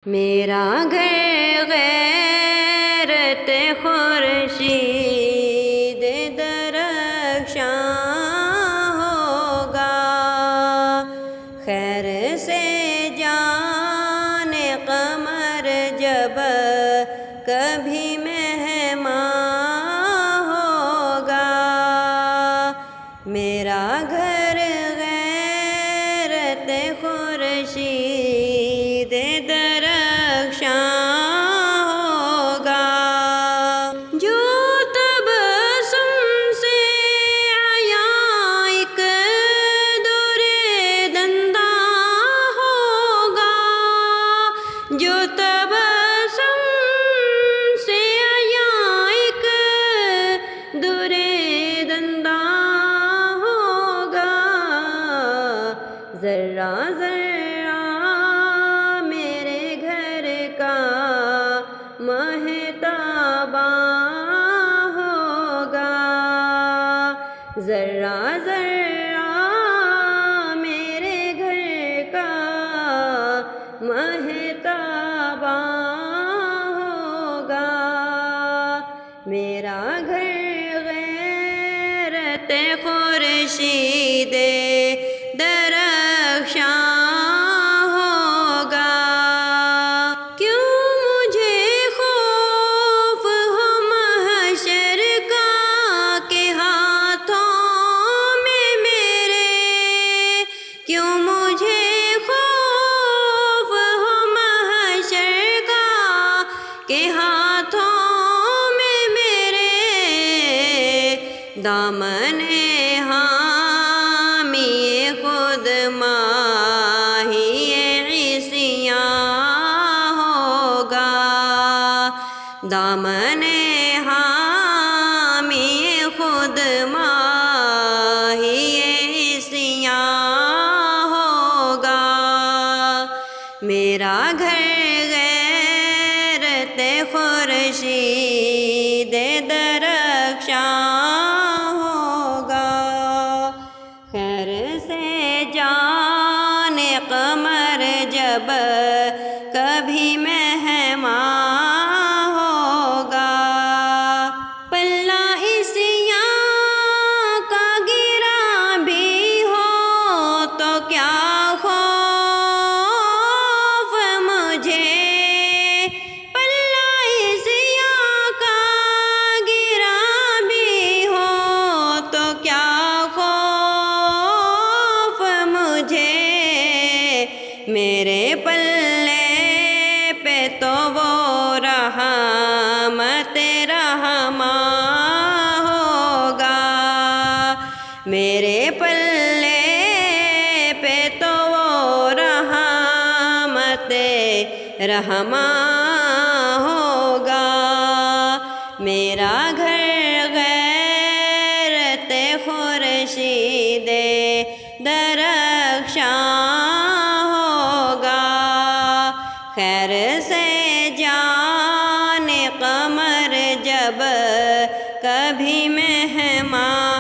میرا گھر غیرت خورشید درخشاں ہوگا، خیر سے جان قمر جب کبھی مہمان ہوگا۔ میرا گھر غیرت خورشید درخشاں ہوگا، جو تبسم سے حیاء ایک دور دنداں ہوگا، جو تبسم سے حیاء ایک دور دنداں ہوگا، ذرہ ذرہ میرے گھر کا مہتاباں ہوگا، ذرہ ذرہ میرے گھر کا مہتاباں ہوگا۔ میرا گھر غیرت خورشید درخشاں ہوگا، کیوں مجھے خوف ہو محشر کا کہ ہاتھوں میں میرے، کیوں مجھے خوف ہو محشر کا کہ ہاتھوں میں میرے، دامن حامی خود ماہی عصیاں ہوگا، دامن حامی خود ماہی عصیاں ہوگا۔ میرا گھر غیرت خورشید درخشاں ہوگا، خیر سے جان قمر جب کبھی مہمان ہوگا، پلہ عصیاں کا گرا بھی ہو تو کیا خوف مجھے، پلہ عصیاں کا گرا بھی ہو تو کیا خوف مجھے، میرے پلے پہ تو وہ رحمت رحماں ہوگا، میرے پلے پہ تو وہ رحمت رحماں ہوگا۔ میرا گھر غیرت خورشید درخشاں ہوگا، خیر سے جان قمر جب کبھی مہمان